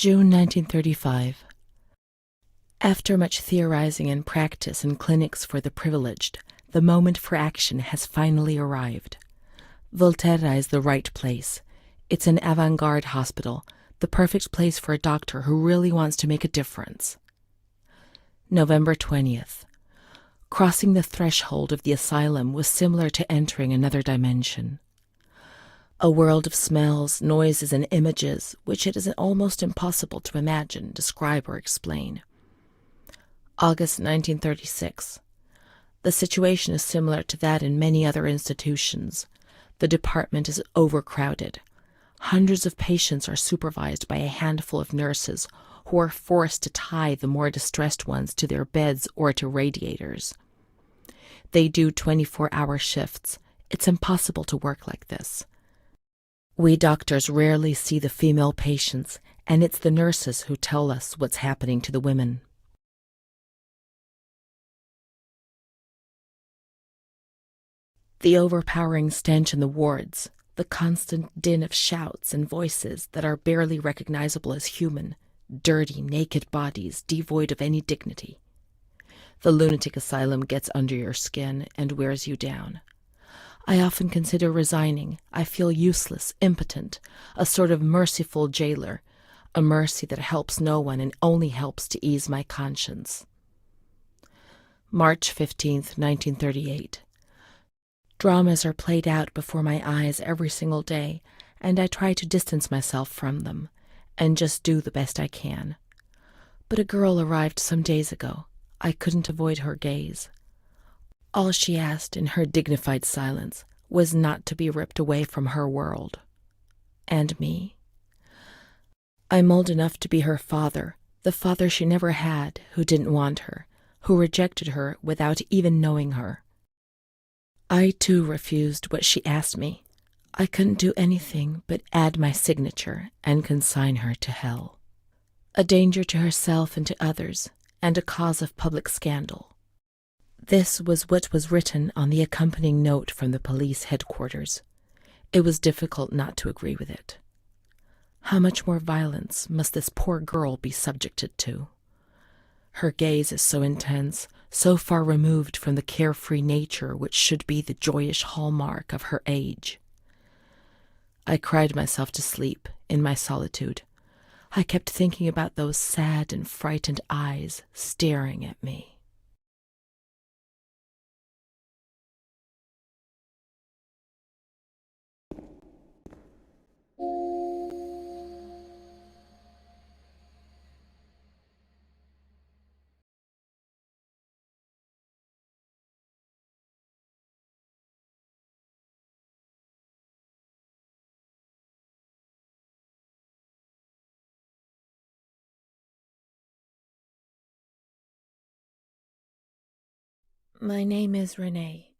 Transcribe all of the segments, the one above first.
June 1935. After much theorizing and practice in clinics for the privileged, the moment for action has finally arrived. Volterra is the right place. It's an avant-garde hospital, the perfect place for a doctor who really wants to make a difference. November 20th. Crossing the threshold of the asylum was similar to entering another dimension. A world of smells, noises, and images which it is almost impossible to imagine, describe, or explain. August 1936. The situation is similar to that in many other institutions. The department is overcrowded. Hundreds of patients are supervised by a handful of nurses who are forced to tie the more distressed ones to their beds or to radiators. They do 24-hour shifts. It's impossible to work like this. We doctors rarely see the female patients, and it's the nurses who tell us what's happening to the women. The overpowering stench in the wards, the constant din of shouts and voices that are barely recognizable as human, dirty, naked bodies devoid of any dignity. The lunatic asylum gets under your skin and wears you down. I often consider resigning. I feel useless, impotent, a sort of merciful jailer, a mercy that helps no one and only helps to ease my conscience. March 15th, 1938. Dramas are played out before my eyes every single day, and I try to distance myself from them and just do the best I can. But a girl arrived some days ago. I couldn't avoid her gaze. All she asked in her dignified silence was not to be ripped away from her world. And me. I'm old enough to be her father, the father she never had, who didn't want her, who rejected her without even knowing her. I, too, refused what she asked me. I couldn't do anything but add my signature and consign her to hell. A danger to herself and to others, and a cause of public scandal. This was what was written on the accompanying note from the police headquarters. It was difficult not to agree with it. How much more violence must this poor girl be subjected to? Her gaze is so intense, so far removed from the carefree nature which should be the joyous hallmark of her age. I cried myself to sleep in my solitude. I kept thinking about those sad and frightened eyes staring at me. My name is Renee.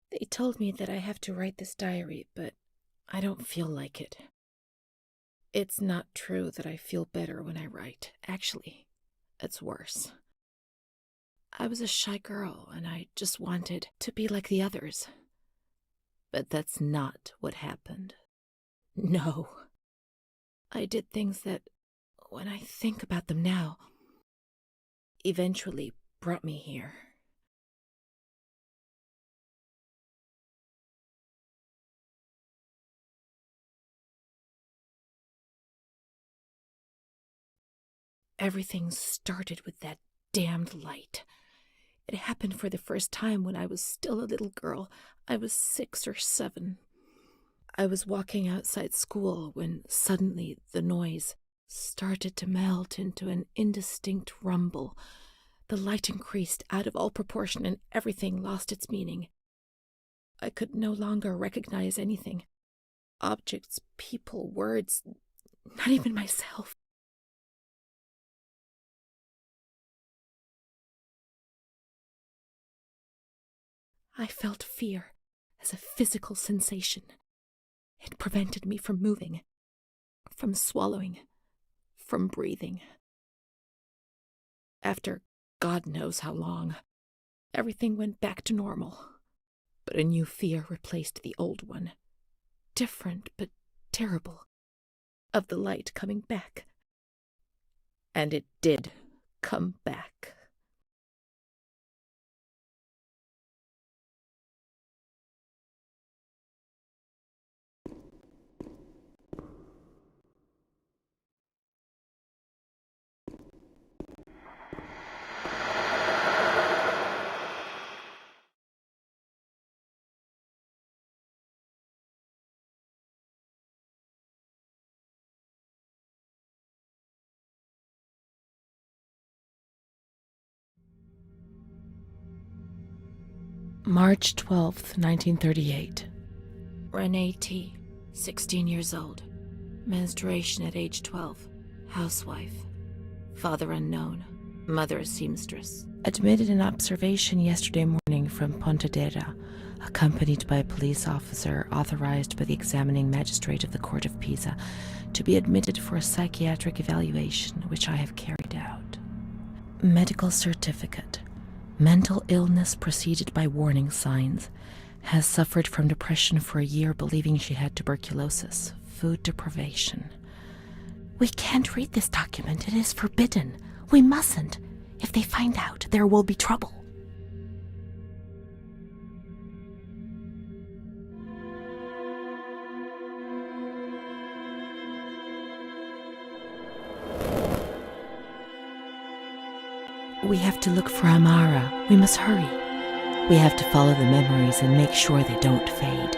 They told me that I have to write this diary, but I don't feel like it. It's not true that I feel better when I write. Actually, it's worse. I was a shy girl, and I just wanted to be like the others. But that's not what happened. No. I did things that, when I think about them now, eventually brought me here. Everything started with that damned light. It happened for the first time when I was still a little girl. I was 6 or 7. I was walking outside school when suddenly the noise started to melt into an indistinct rumble. The light increased out of all proportion and everything lost its meaning. I could no longer recognize anything. Objects, people, words, not even myself. I felt fear as a physical sensation. It prevented me from moving, from swallowing, from breathing. After God knows how long, everything went back to normal. But a new fear replaced the old one. Different but terrible. Of the light coming back. And it did come back. March 12th, 1938. Renee T., 16 years old. Menstruation at age 12. Housewife. Father unknown. Mother a seamstress. Admitted in observation yesterday morning from Pontedera, accompanied by a police officer authorized by the examining magistrate of the Court of Pisa to be admitted for a psychiatric evaluation, which I have carried out. Medical certificate. Mental illness preceded by warning signs. Has suffered from depression for a year, believing she had tuberculosis. Food deprivation. We can't read this document. It is forbidden. We mustn't. If they find out, there will be trouble. We have to look for Amara. We must hurry. We have to follow the memories and make sure they don't fade.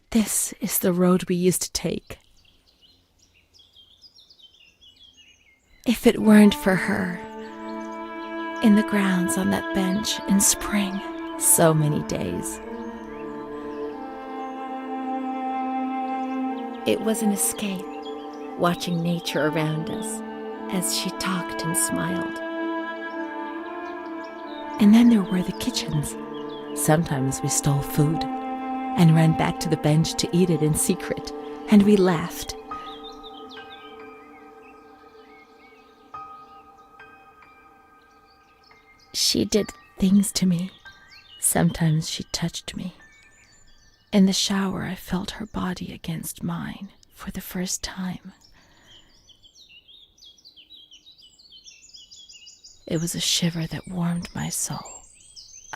This is the road we used to take. If it weren't for her, in the grounds on that bench in spring, so many days. It was an escape, watching nature around us as she talked and smiled. And then there were the kitchens. Sometimes we stole food and ran back to the bench to eat it in secret, and we laughed. She did things to me. Sometimes she touched me. In the shower, I felt her body against mine for the first time. It was a shiver that warmed my soul.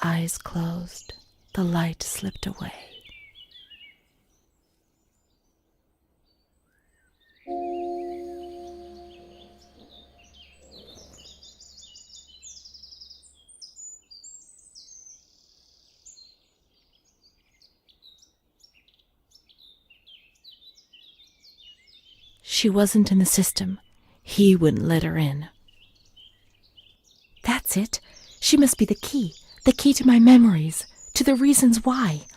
Eyes closed, the light slipped away. She wasn't in the system. He wouldn't let her in. That's it. She must be the key to my memories, to the reasons why.